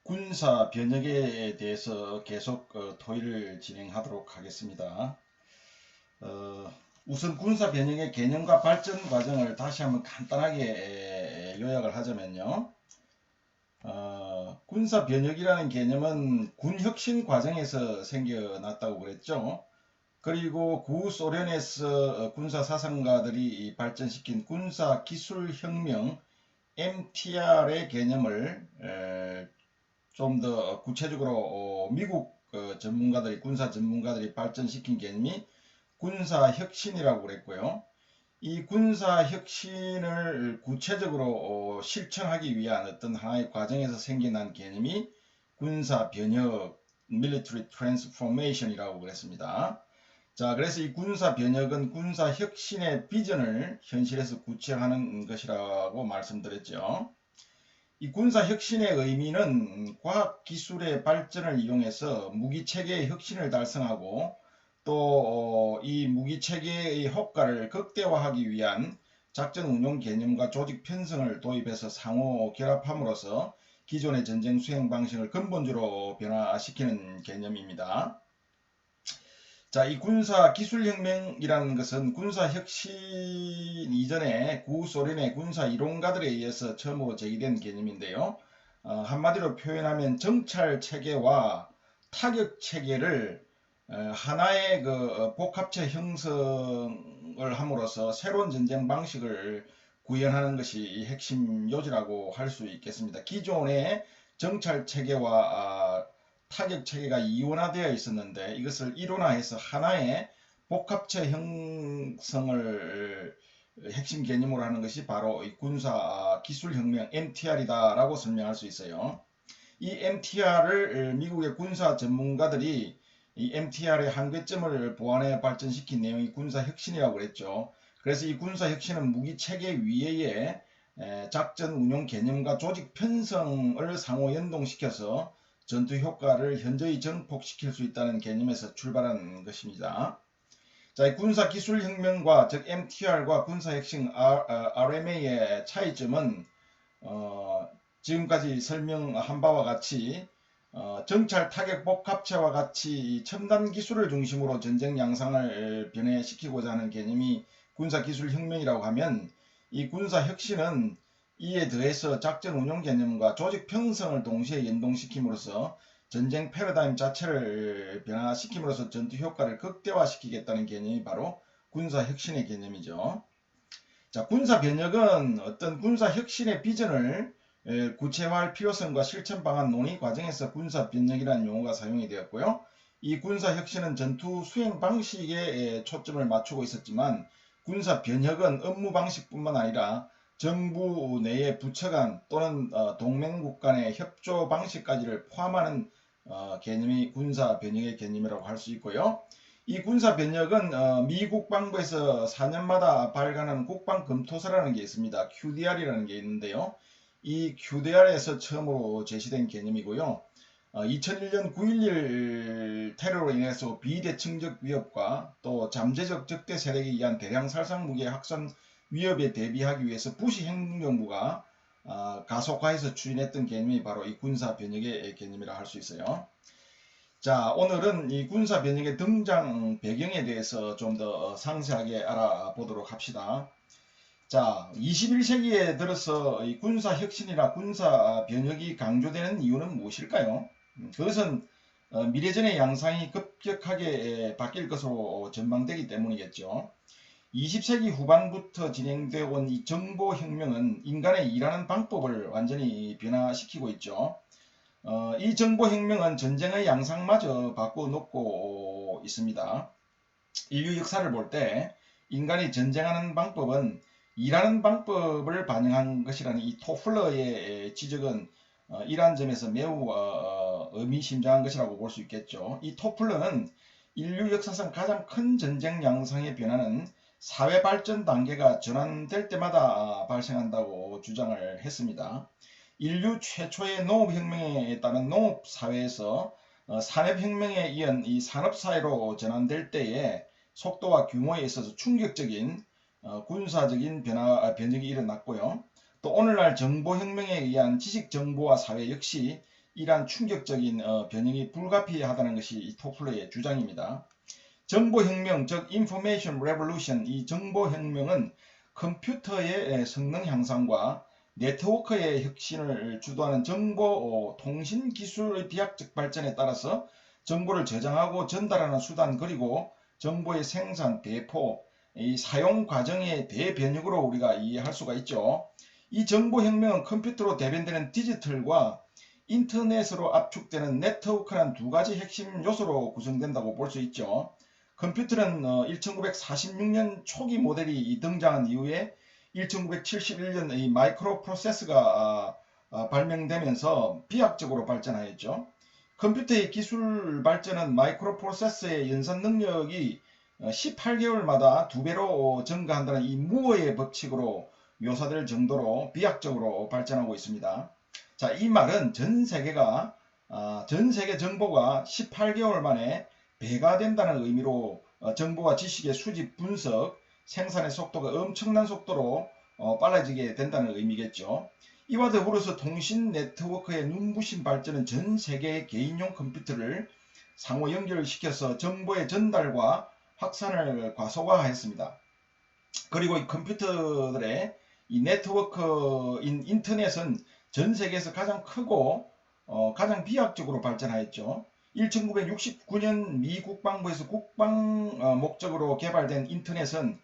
군사 변혁에 대해서 계속 토의를 진행하도록 하겠습니다. 우선 군사 변혁의 개념과 발전 과정을 다시 한번 간단하게 요약을 하자면요. 군사 변혁이라는 개념은 군혁신 과정에서 생겨났다고 그랬죠. 그리고 구소련에서 군사 사상가들이 발전시킨 군사 기술 혁명 MTR의 개념을 좀 더 구체적으로 미국 전문가들이 군사 전문가들이 발전시킨 개념이 군사 혁신이라고 그랬고요. 이 군사 혁신을 구체적으로 실천하기 위한 어떤 하나의 과정에서 생겨난 개념이 군사 변혁, military transformation이라고 그랬습니다. 자, 그래서 이 군사 변혁은 군사 혁신의 비전을 현실에서 구체화하는 것이라고 말씀드렸죠. 이 군사 혁신의 의미는 과학 기술의 발전을 이용해서 무기 체계의 혁신을 달성하고 또 이 무기 체계의 효과를 극대화하기 위한 작전 운용 개념과 조직 편성을 도입해서 상호 결합함으로써 기존의 전쟁 수행 방식을 근본적으로 변화시키는 개념입니다. 자, 이 군사 기술혁명이라는 것은 군사 혁신 이전에 구소련의 군사 이론가들에 의해서 처음으로 제기된 개념인데요. 한마디로 표현하면 정찰 체계와 타격 체계를 하나의 복합체 형성을 함으로써 새로운 전쟁 방식을 구현하는 것이 핵심 요지라고 할 수 있겠습니다. 기존의 정찰 체계와 타격 체계가 이원화되어 있었는데 이것을 일원화해서 하나의 복합체 형성을 핵심 개념으로 하는 것이 바로 이 군사 기술혁명 MTR이다라고 설명할 수 있어요. 이 MTR을 미국의 군사 전문가들이 이 MTR의 한계점을 보완해 발전시킨 내용이 군사혁신이라고 그랬죠. 그래서 이 군사혁신은 무기체계 위에 작전 운용 개념과 조직 편성을 상호 연동시켜서 전투 효과를 현저히 증폭시킬 수 있다는 개념에서 출발한 것입니다. 자, 군사 기술 혁명과 즉 MTR과 군사 혁신 RMA의 차이점은 지금까지 설명한 바와 같이 정찰 타격 복합체와 같이 첨단 기술을 중심으로 전쟁 양상을 변해시키고자 하는 개념이 군사 기술 혁명이라고 하면 이 군사 혁신은 이에 더해서 작전 운용 개념과 조직 편성을 동시에 연동시킴으로써 전쟁 패러다임 자체를 변화시킴으로써 전투 효과를 극대화시키겠다는 개념이 바로 군사 혁신의 개념이죠. 자, 군사 변혁은 어떤 군사 혁신의 비전을 구체화할 필요성과 실천 방안 논의 과정에서 군사 변혁이라는 용어가 사용이 되었고요. 이 군사 혁신은 전투 수행 방식에 초점을 맞추고 있었지만 군사 변혁은 업무 방식뿐만 아니라 정부 내의 부처 간 또는 동맹국 간의 협조 방식까지를 포함하는 개념이 군사 변혁의 개념이라고 할 수 있고요. 이 군사 변혁은 미 국방부에서 4년마다 발간하는 국방검토서라는 게 있습니다. QDR이라는 게 있는데요. 이 QDR에서 처음으로 제시된 개념이고요. 2001년 9.11 테러로 인해서 비대칭적 위협과 또 잠재적 적대 세력에 의한 대량 살상 무기 확산 위협에 대비하기 위해서 부시 행정부가 가속화해서 추진했던 개념이 바로 이 군사 변혁의 개념이라 할 수 있어요. 자, 오늘은 이 군사 변혁의 등장 배경에 대해서 좀 더 상세하게 알아보도록 합시다. 자, 21세기에 들어서 이 군사 혁신이나 군사 변혁이 강조되는 이유는 무엇일까요? 그것은 미래전의 양상이 급격하게 바뀔 것으로 전망되기 때문이겠죠. 20세기 후반부터 진행되어 온 이 정보혁명은 인간의 일하는 방법을 완전히 변화시키고 있죠. 이 정보혁명은 전쟁의 양상마저 바꿔놓고 있습니다. 인류 역사를 볼 때 인간이 전쟁하는 방법은 일하는 방법을 반영한 것이라는 이 토플러의 지적은 이러한 점에서 매우 의미심장한 것이라고 볼 수 있겠죠. 이 토플러는 인류 역사상 가장 큰 전쟁 양상의 변화는 사회 발전 단계가 전환될 때마다 발생한다고 주장을 했습니다. 인류 최초의 농업혁명에 따른 농업사회에서 산업혁명에 이은 이 산업사회로 전환될 때에 속도와 규모에 있어서 충격적인 군사적인 변혁이 일어났고요. 또 오늘날 정보혁명에 의한 지식정보화 사회 역시 이러한 충격적인 변형이 불가피하다는 것이 이 토플러의 주장입니다. 정보혁명, 즉 Information Revolution, 이 정보혁명은 컴퓨터의 성능 향상과 네트워크의 혁신을 주도하는 정보 통신 기술의 비약적 발전에 따라서 정보를 저장하고 전달하는 수단, 그리고 정보의 생산, 배포, 이 사용 과정의 대변혁으로 우리가 이해할 수가 있죠. 이 정보혁명은 컴퓨터로 대변되는 디지털과 인터넷으로 압축되는 네트워크란 두 가지 핵심 요소로 구성된다고 볼 수 있죠. 컴퓨터는 1946년 초기 모델이 등장한 이후에 1971년 이 마이크로 프로세서가 발명되면서 비약적으로 발전하였죠. 컴퓨터의 기술 발전은 마이크로 프로세서의 연산 능력이 18개월마다 2배로 증가한다는 이 무어의 법칙으로 묘사될 정도로 비약적으로 발전하고 있습니다. 자, 이 말은 전 세계 정보가 18개월 만에 배가 된다는 의미로 정보와 지식의 수집, 분석, 생산의 속도가 엄청난 속도로 빨라지게 된다는 의미겠죠. 이와 더불어서 통신 네트워크의 눈부신 발전은 전 세계의 개인용 컴퓨터를 상호 연결시켜서 정보의 전달과 확산을 과소화했습니다. 그리고 이 컴퓨터들의 이 네트워크인 인터넷은 전 세계에서 가장 크고 가장 비약적으로 발전하였죠. 1969년 미 국방부에서 국방 목적으로 개발된 인터넷은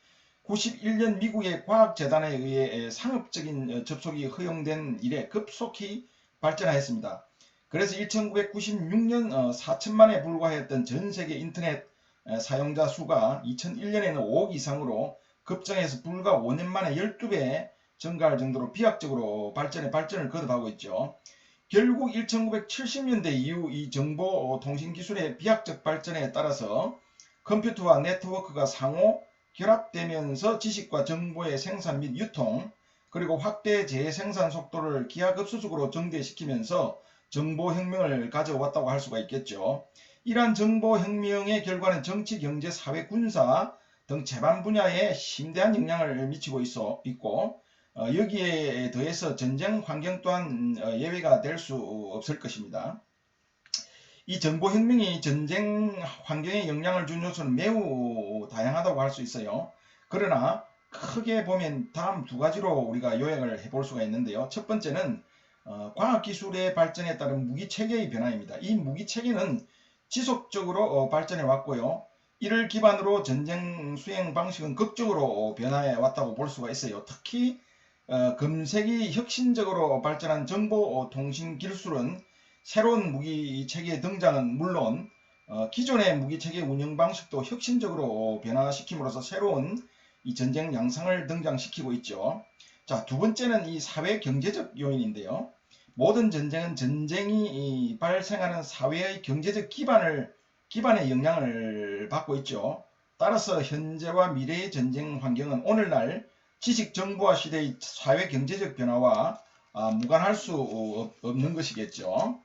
91년 미국의 과학재단에 의해 상업적인 접속이 허용된 이래 급속히 발전하였습니다. 그래서 1996년 4천만에 불과했던 전세계 인터넷 사용자 수가 2001년에는 5억 이상으로 급증해서 불과 5년 만에 12배 증가할 정도로 비약적으로 발전을 거듭하고 있죠. 결국 1970년대 이후 이 정보통신기술의 비약적 발전에 따라서 컴퓨터와 네트워크가 상호 결합되면서 지식과 정보의 생산 및 유통, 그리고 확대 재생산 속도를 기하급수적으로 증대시키면서 정보혁명을 가져왔다고 할 수가 있겠죠. 이러한 정보혁명의 결과는 정치, 경제, 사회, 군사 등 제반 분야에 심대한 영향을 미치고 있고 여기에 더해서 전쟁 환경 또한 예외가 될 수 없을 것입니다. 이 정보혁명이 전쟁 환경에 영향을 준 요소는 매우 다양하다고 할 수 있어요. 그러나 크게 보면 다음 두 가지로 우리가 요약을 해볼 수가 있는데요. 첫 번째는 과학기술의 발전에 따른 무기체계의 변화입니다. 이 무기체계는 지속적으로 발전해 왔고요. 이를 기반으로 전쟁 수행 방식은 극적으로 변화해 왔다고 볼 수가 있어요. 특히 금세기 혁신적으로 발전한 정보통신 기술은 새로운 무기체계의 등장은 물론 기존의 무기체계 운영 방식도 혁신적으로 변화시킴으로써 새로운 이 전쟁 양상을 등장시키고 있죠. 자, 두 번째는 이 사회 경제적 요인인데요. 모든 전쟁은 전쟁이 발생하는 사회의 경제적 기반에 영향을 받고 있죠. 따라서 현재와 미래의 전쟁 환경은 오늘날 지식 정보화 시대의 사회 경제적 변화와 무관할 수 없는 것이겠죠.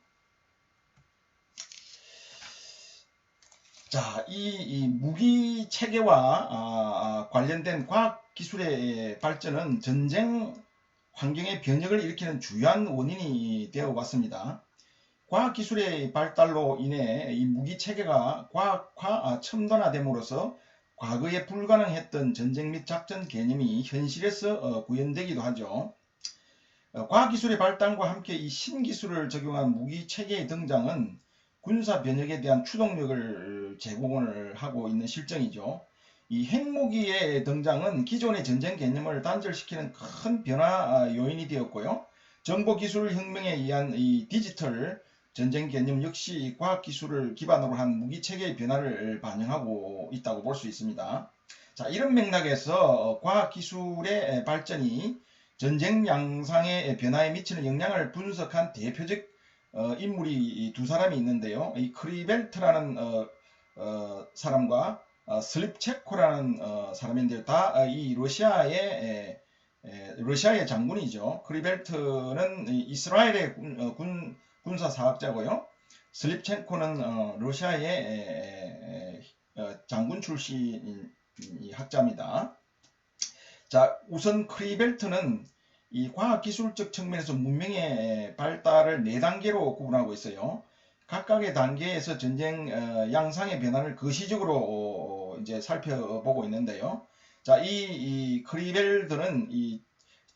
자, 이 무기 체계와 관련된 과학 기술의 발전은 전쟁 환경의 변혁을 일으키는 주요한 원인이 되어 왔습니다. 과학 기술의 발달로 인해 이 무기 체계가 과학화 첨단화됨으로써 과거에 불가능했던 전쟁 및 작전 개념이 현실에서 구현되기도 하죠. 과학기술의 발달과 함께 이 신기술을 적용한 무기 체계의 등장은 군사 변혁에 대한 추동력을 제공을 하고 있는 실정이죠. 이 핵무기의 등장은 기존의 전쟁 개념을 단절시키는 큰 변화 요인이 되었고요. 정보기술 혁명에 의한 이 디지털 전쟁 개념 역시 과학기술을 기반으로 한 무기체계의 변화를 반영하고 있다고 볼 수 있습니다. 자, 이런 맥락에서 과학기술의 발전이 전쟁 양상의 변화에 미치는 영향을 분석한 대표적 인물이 두 사람이 있는데요. 이 크리벨트라는 사람과 슬립체코라는 사람인데요. 다 이 러시아의 장군이죠. 크리벨트는 이스라엘의 군사사학자고요. 슬립첸코는 러시아의 장군 출신 학자입니다. 자, 우선 크리벨트는 이 과학기술적 측면에서 문명의 발달을 4단계로 구분하고 있어요. 각각의 단계에서 전쟁 양상의 변화를 거시적으로 이제 살펴보고 있는데요. 자, 이 크리벨들은 이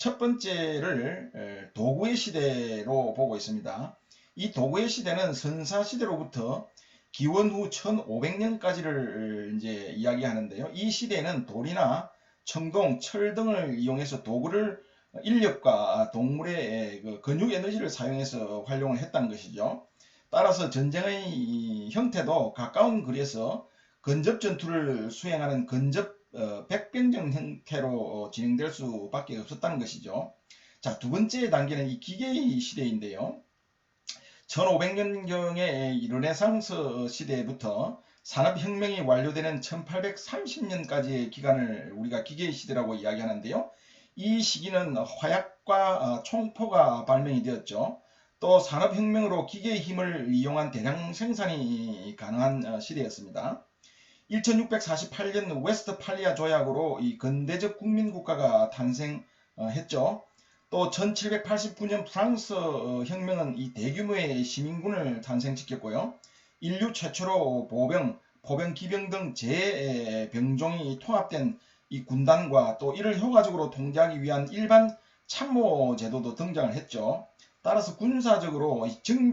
첫 번째를 도구의 시대로 보고 있습니다. 이 도구의 시대는 선사 시대로부터 기원 후 1500년까지를 이제 이야기하는데요. 이 시대는 돌이나 청동, 철 등을 이용해서 도구를 인력과 동물의 그 근육 에너지를 사용해서 활용을 했다는 것이죠. 따라서 전쟁의 형태도 가까운 거리에서 근접 전투를 수행하는 근접 백병전 형태로 진행될 수밖에 없었다는 것이죠. 자, 두 번째 단계는 이 기계의 시대인데요. 1500년경의 르네상스 시대부터 산업혁명이 완료되는 1830년까지의 기간을 우리가 기계의 시대라고 이야기하는데요. 이 시기는 화약과 총포가 발명이 되었죠. 또 산업혁명으로 기계의 힘을 이용한 대량 생산이 가능한 시대였습니다. 1648년 웨스트팔리아 조약으로 이 근대적 국민국가가 탄생했죠. 또 1789년 프랑스 혁명은 이 대규모의 시민군을 탄생시켰고요. 인류 최초로 보병, 포병, 기병 등 제병종이 통합된 이 군단과 또 이를 효과적으로 통제하기 위한 일반 참모 제도도 등장을 했죠. 따라서 군사적으로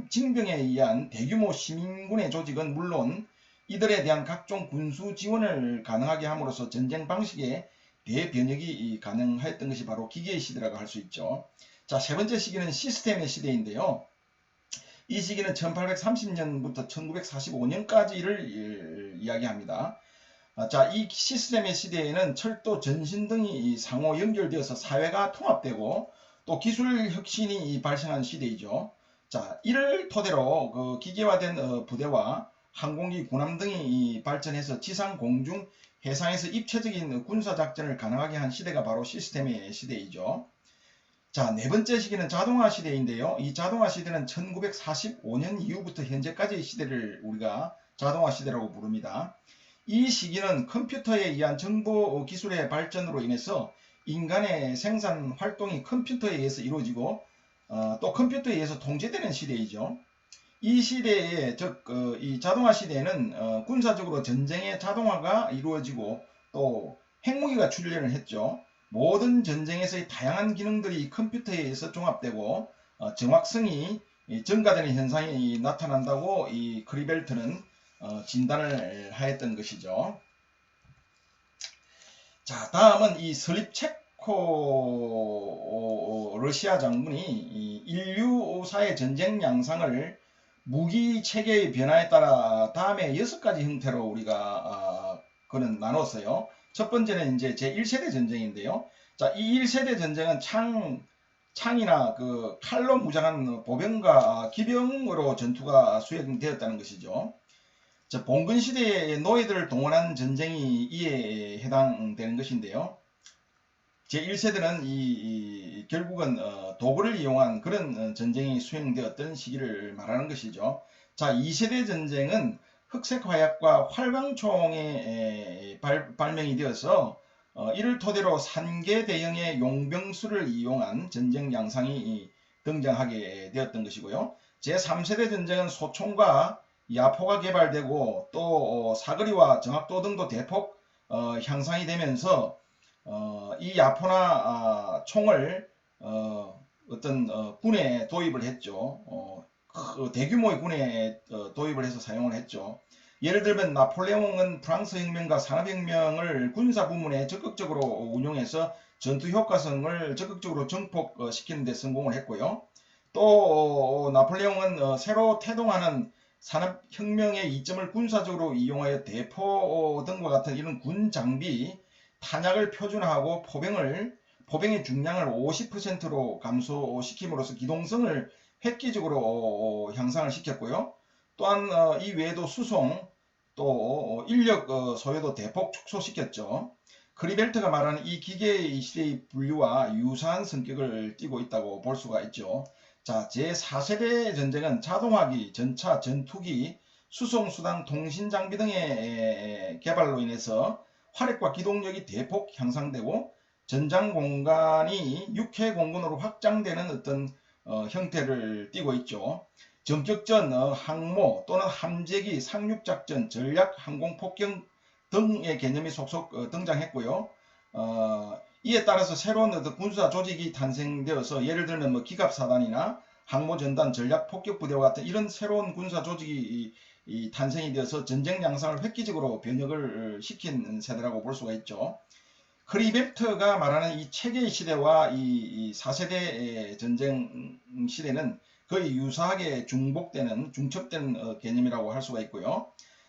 징병에 의한 대규모 시민군의 조직은 물론 이들에 대한 각종 군수 지원을 가능하게 함으로써 전쟁 방식의 대변혁이 가능했던 것이 바로 기계의 시대라고 할 수 있죠. 자, 세 번째 시기는 시스템의 시대인데요. 이 시기는 1830년부터 1945년까지를 이야기합니다. 자, 이 시스템의 시대에는 철도, 전신 등이 상호 연결되어서 사회가 통합되고 또 기술 혁신이 발생한 시대이죠. 자, 이를 토대로 그 기계화된 부대와 항공기, 군함 등이 발전해서 지상, 공중, 해상에서 입체적인 군사작전을 가능하게 한 시대가 바로 시스템의 시대이죠. 자, 네 번째 시기는 자동화 시대인데요. 이 자동화 시대는 1945년 이후부터 현재까지의 시대를 우리가 자동화 시대라고 부릅니다. 이 시기는 컴퓨터에 의한 정보 기술의 발전으로 인해서 인간의 생산 활동이 컴퓨터에 의해서 이루어지고 또 컴퓨터에 의해서 통제되는 시대이죠. 이 시대에 즉 이 자동화 시대에는 군사적으로 전쟁의 자동화가 이루어지고 또 핵무기가 출현을 했죠. 모든 전쟁에서의 다양한 기능들이 컴퓨터에 의해서 종합되고 정확성이 증가되는 현상이 나타난다고 이 크리벨트는 진단을 하였던 것이죠. 자, 다음은 이 슬립체코 러시아 장군이 이 인류사의 전쟁 양상을 무기 체계의 변화에 따라 다음에 6가지 형태로 우리가 그는 나눴어요. 첫 번째는 이제 제1세대 전쟁인데요. 자, 이 1세대 전쟁은 창이나 그 칼로 무장한 보병과 기병으로 전투가 수행되었다는 것이죠. 자, 봉건 시대의 노예들을 동원한 전쟁이 이에 해당되는 것인데요. 제1세대는 결국은 도구를 이용한 그런 전쟁이 수행되었던 시기를 말하는 것이죠. 자, 2세대 전쟁은 흑색 화약과 활광총의 발명이 되어서 이를 토대로 산계 대형의 용병수를 이용한 전쟁 양상이 등장하게 되었던 것이고요. 제3세대 전쟁은 소총과 야포가 개발되고 또 사거리와 정확도 등도 대폭 향상이 되면서 이 야포나 총을 어떤 군에 도입을 했죠. 대규모의 군에 도입을 해서 사용을 했죠. 예를 들면 나폴레옹은 프랑스 혁명과 산업혁명을 군사 부문에 적극적으로 운용해서 전투 효과성을 적극적으로 증폭시키는 데 성공을 했고요. 또 나폴레옹은 새로 태동하는 산업혁명의 이점을 군사적으로 이용하여 대포 등과 같은 이런 군 장비, 탄약을 표준화하고 포병의 중량을 50%로 감소시킴으로써 기동성을 획기적으로 향상을 시켰고요. 또한 이 외에도 수송, 또 인력 소요도 대폭 축소시켰죠. 크리벨트가 말하는 이 기계의 시대의 분류와 유사한 성격을 띠고 있다고 볼 수가 있죠. 자, 제4세대 전쟁은 자동화기, 전차, 전투기, 수송수단, 통신장비 등의 개발로 인해서 화력과 기동력이 대폭 향상되고 전장 공간이 육해 공군으로 확장되는 어떤 형태를 띠고 있죠. 전격전, 항모 또는 함재기, 상륙작전, 전략, 항공폭격 등의 개념이 속속 등장했고요. 이에 따라서 새로운 군사 조직이 탄생되어서 예를 들면 뭐 기갑사단이나 항모전단, 전략폭격부대와 같은 이런 새로운 군사 조직이 탄생이 되어서 전쟁 양상을 획기적으로 변혁을 시킨 세대라고 볼 수가 있죠. 크리베프트가 말하는 이 체계의 시대와 이 4세대 전쟁 시대는 거의 유사하게 중첩되는 개념이라고 할 수가 있고요.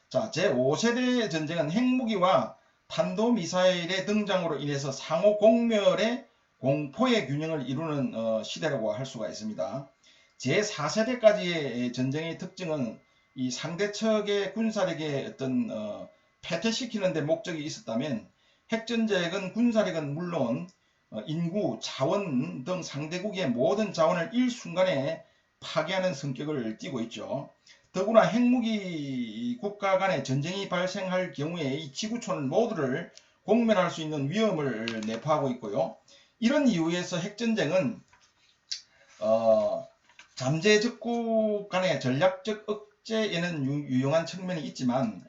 자, 제5세대 전쟁은 핵무기와 탄도미사일의 등장으로 인해서 상호 공멸의 공포의 균형을 이루는 시대라고 할 수가 있습니다. 제4세대까지의 전쟁의 특징은 이 상대측의 군사력의 어떤 패퇴시키는 데 목적이 있었다면 핵전쟁은 군사력은 물론 인구, 자원 등 상대국의 모든 자원을 일순간에 파괴하는 성격을 띠고 있죠. 더구나 핵무기 국가 간의 전쟁이 발생할 경우에 이 지구촌 모두를 공멸할 수 있는 위험을 내포하고 있고요. 이런 이유에서 핵전쟁은 잠재적국 간의 전략적 억제에는 유용한 측면이 있지만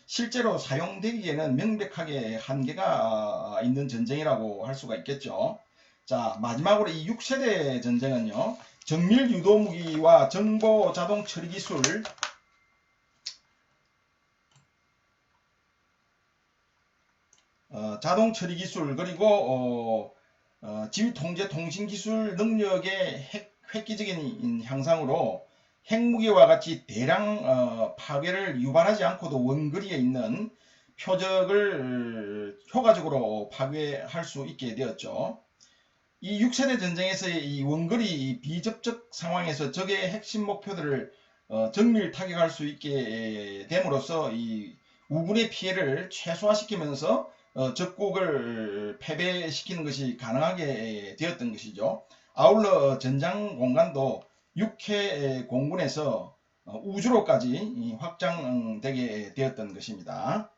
실제로 사용되기에는 명백하게 한계가 있는 전쟁이라고 할 수가 있겠죠. 자, 마지막으로 이 6세대 전쟁은요. 정밀 유도무기와 정보 자동 처리 기술, 자동 처리 기술 그리고 지휘 통제 통신 기술 능력의 획기적인 향상으로 핵무기와 같이 대량 파괴를 유발하지 않고도 원거리에 있는 표적을 효과적으로 파괴할 수 있게 되었죠. 이 6세대 전쟁에서의 이 원거리 비접촉 상황에서 적의 핵심 목표들을 정밀 타격할 수 있게 됨으로써 이 우군의 피해를 최소화시키면서 적국을 패배시키는 것이 가능하게 되었던 것이죠. 아울러 전장 공간도 육해 공군에서 우주로까지 확장되게 되었던 것입니다.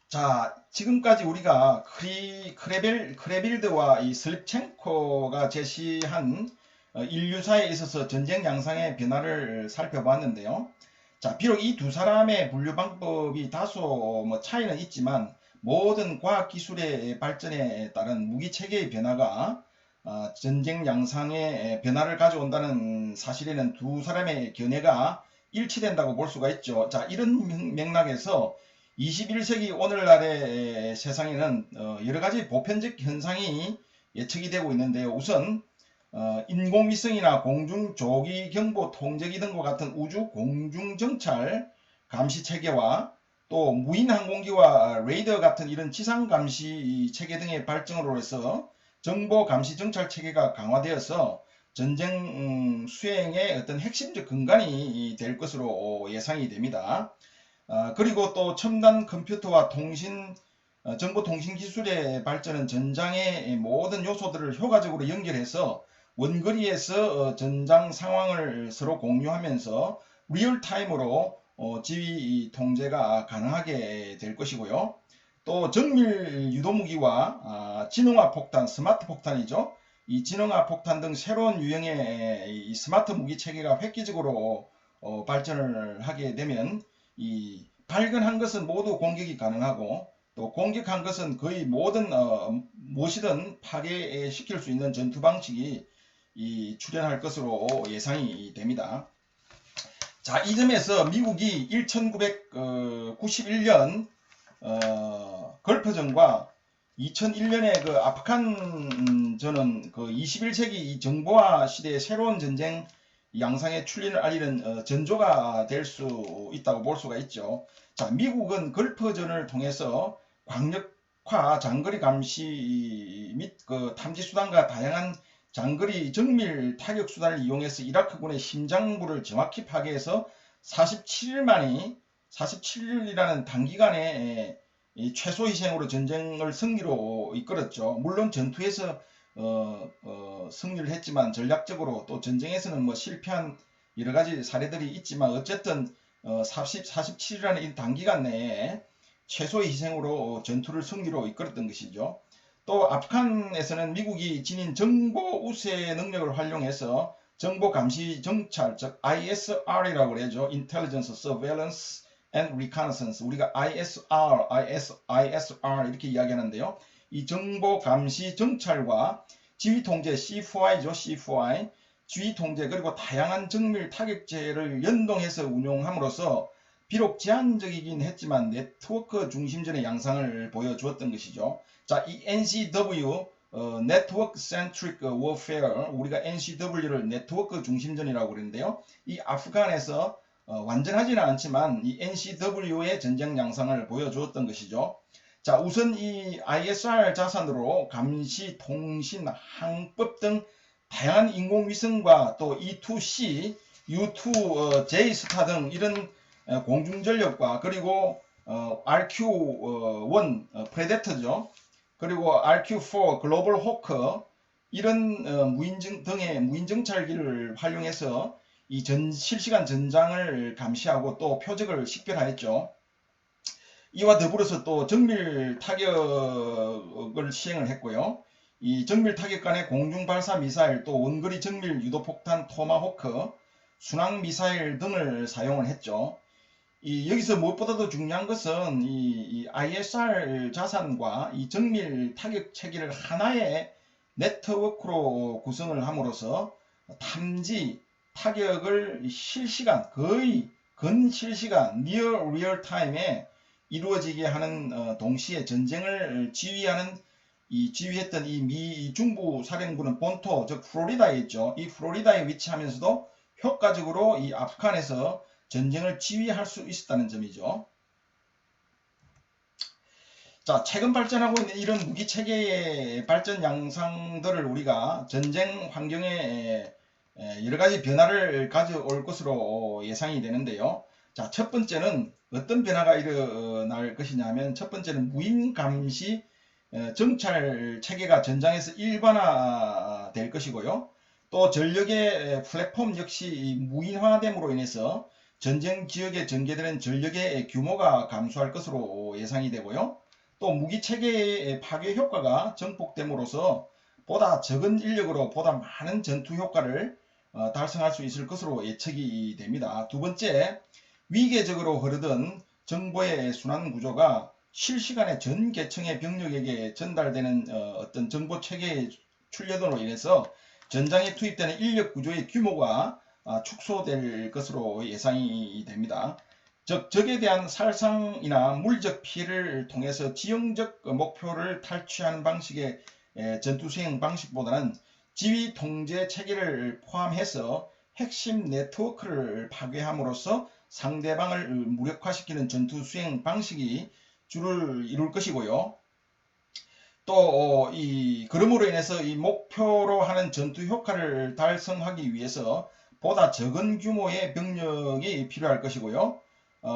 자, 지금까지 우리가 크레빌드와 이 슬첸코가 제시한 인류사에 있어서 전쟁 양상의 변화를 살펴봤는데요. 자, 비록 이 두 사람의 분류 방법이 다소 차이는 있지만 모든 과학기술의 발전에 따른 무기체계의 변화가 전쟁 양상의 변화를 가져온다는 사실에는 두 사람의 견해가 일치된다고 볼 수가 있죠. 자, 이런 맥락에서 21세기 오늘날의 세상에는 여러가지 보편적 현상이 예측이 되고 있는데요. 우선 인공위성이나 공중조기경보 통제기 등과 같은 우주 공중정찰 감시체계와 또 무인항공기와 레이더 같은 이런 지상감시체계 등의 발전으로 해서 정보감시정찰체계가 강화되어서 전쟁 수행의 어떤 핵심적 근간이 될 것으로 예상이 됩니다. 그리고 또 첨단 컴퓨터와 정보통신 기술의 발전은 전장의 모든 요소들을 효과적으로 연결해서 원거리에서 전장 상황을 서로 공유하면서 리얼타임으로 지휘 통제가 가능하게 될 것이고요. 또 정밀 유도무기와 지능화 폭탄, 스마트 폭탄이죠. 이 지능화 폭탄 등 새로운 유형의 이 스마트 무기 체계가 획기적으로 발전을 하게 되면 이 발견한 것은 모두 공격이 가능하고 또 공격한 것은 거의 모든 무엇이든 파괴시킬 수 있는 전투 방식이 출현할 것으로 예상이 됩니다. 자, 이 점에서 미국이 1991년 걸프전과 2001년에 그 아프간전은 그 21세기 정보화 시대의 새로운 전쟁 양상의 출현을 알리는 전조가 될 수 있다고 볼 수가 있죠. 자, 미국은 걸프전을 통해서 광역화 장거리 감시 및 그 탐지 수단과 다양한 장거리 정밀 타격 수단을 이용해서 이라크군의 심장부를 정확히 파괴해서 47일이라는 단기간에 최소 희생으로 전쟁을 승리로 이끌었죠. 물론 전투에서 승리를 했지만 전략적으로 또 전쟁에서는 실패한 여러 가지 사례들이 있지만 어쨌든 47이라는 이 단기간 내에 최소의 희생으로 전투를 승리로 이끌었던 것이죠. 또 아프간에서는 미국이 지닌 정보 우세 능력을 활용해서 정보 감시 정찰, 즉 ISR이라고 그러죠. Intelligence, Surveillance and Reconnaissance. 우리가 ISR 이렇게 이야기하는데요. 이 정보 감시 정찰과 지휘 통제 C4I죠. C4I. 지휘 통제 그리고 다양한 정밀 타격제를 연동해서 운용함으로써 비록 제한적이긴 했지만 네트워크 중심전의 양상을 보여주었던 것이죠. 자, 이 NCW Network Centric Warfare, 우리가 NCW를 네트워크 중심전이라고 그러는데요. 이 아프간에서 완전하지는 않지만 이 NCW의 전쟁 양상을 보여주었던 것이죠. 자, 우선 이 ISR 자산으로 감시, 통신, 항법 등 다양한 인공위성과 또 E2C, U2J 스타 등 이런 공중전력과 그리고 RQ1 프레데터죠. 그리고 RQ4 글로벌 호커 이런 무인정 등의 무인정찰기를 활용해서 이 실시간 전장을 감시하고 또 표적을 식별하였죠. 이와 더불어서 또 정밀 타격을 시행을 했고요. 이 정밀 타격 간의 공중 발사 미사일 또 원거리 정밀 유도폭탄 토마호크, 순항 미사일 등을 사용을 했죠. 여기서 무엇보다도 중요한 것은 이 ISR 자산과 이 정밀 타격 체계를 하나의 네트워크로 구성을 함으로써 탐지, 타격을 실시간, 거의 근실시간, near real time에 이루어지게 하는 동시에 전쟁을 지휘했던 이 미 중부 사령부는 본토, 즉 플로리다에 있죠. 이 플로리다에 위치하면서도 효과적으로 이 아프간에서 전쟁을 지휘할 수 있었다는 점이죠. 자, 최근 발전하고 있는 이런 무기 체계의 발전 양상들을 우리가 전쟁 환경에 여러 가지 변화를 가져올 것으로 예상이 되는데요. 자, 첫 번째는 어떤 변화가 일어날 것이냐면, 첫 번째는 무인 감시 정찰 체계가 전장에서 일반화될 것이고요. 또 전력의 플랫폼 역시 무인화됨으로 인해서 전쟁 지역에 전개되는 전력의 규모가 감소할 것으로 예상이 되고요. 또 무기 체계의 파괴 효과가 증폭됨으로써 보다 적은 인력으로 보다 많은 전투 효과를 달성할 수 있을 것으로 예측이 됩니다. 두 번째, 위계적으로 흐르던 정보의 순환 구조가 실시간에 전 계층의 병력에게 전달되는 어떤 정보 체계의 출력으로 인해서 전장에 투입되는 인력 구조의 규모가 축소될 것으로 예상이 됩니다. 즉, 적에 대한 살상이나 물적 피해를 통해서 지형적 목표를 탈취하는 방식의 전투 수행 방식보다는 지휘 통제 체계를 포함해서 핵심 네트워크를 파괴함으로써 상대방을 무력화시키는 전투 수행 방식이 주를 이룰 것이고요. 또 그러므로 인해서 이 목표로 하는 전투 효과를 달성하기 위해서 보다 적은 규모의 병력이 필요할 것이고요.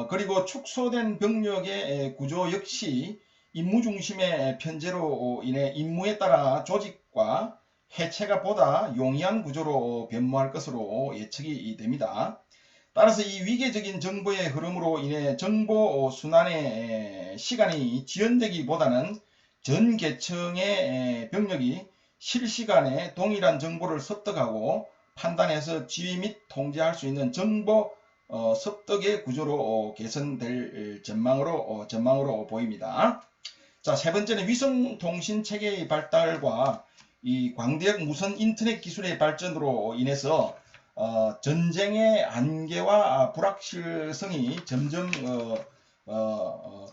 그리고 축소된 병력의 구조 역시 임무 중심의 편제로 인해 임무에 따라 조직과 해체가 보다 용이한 구조로 변모할 것으로 예측이 됩니다. 따라서 이 위계적인 정보의 흐름으로 인해 정보 순환의 시간이 지연되기보다는 전 계층의 병력이 실시간에 동일한 정보를 습득하고 판단해서 지휘 및 통제할 수 있는 정보 습득의 구조로 개선될 전망으로 보입니다. 자, 세 번째는 위성통신 체계의 발달과 이 광대역 무선 인터넷 기술의 발전으로 인해서 전쟁의 안개와 불확실성이 점점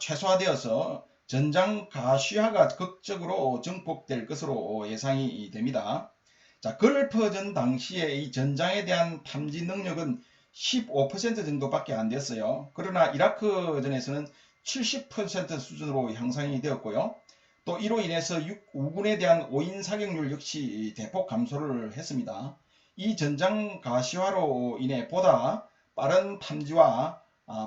최소화되어서 전장 가시화가 극적으로 증폭될 것으로 예상이 됩니다. 자, 걸프전 당시에 이 전장에 대한 탐지 능력은 15% 정도밖에 안 됐어요. 그러나 이라크전에서는 70% 수준으로 향상이 되었고요. 또 이로 인해서 우군에 대한 오인 사격률 역시 대폭 감소를 했습니다. 이 전장 가시화로 인해 보다 빠른 탐지와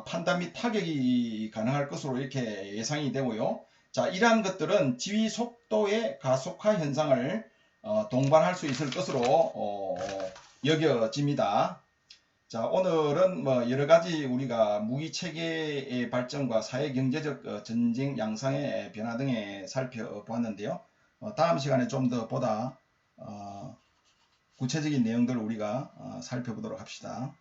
판단 및 타격이 가능할 것으로 이렇게 예상이 되고요. 자, 이러한 것들은 지휘 속도의 가속화 현상을 동반할 수 있을 것으로 여겨집니다. 자, 오늘은 뭐 여러 가지 우리가 무기 체계의 발전과 사회 경제적 전쟁 양상의 변화 등에 살펴보았는데요. 다음 시간에 좀 더 보다 구체적인 내용들을 우리가 살펴보도록 합시다.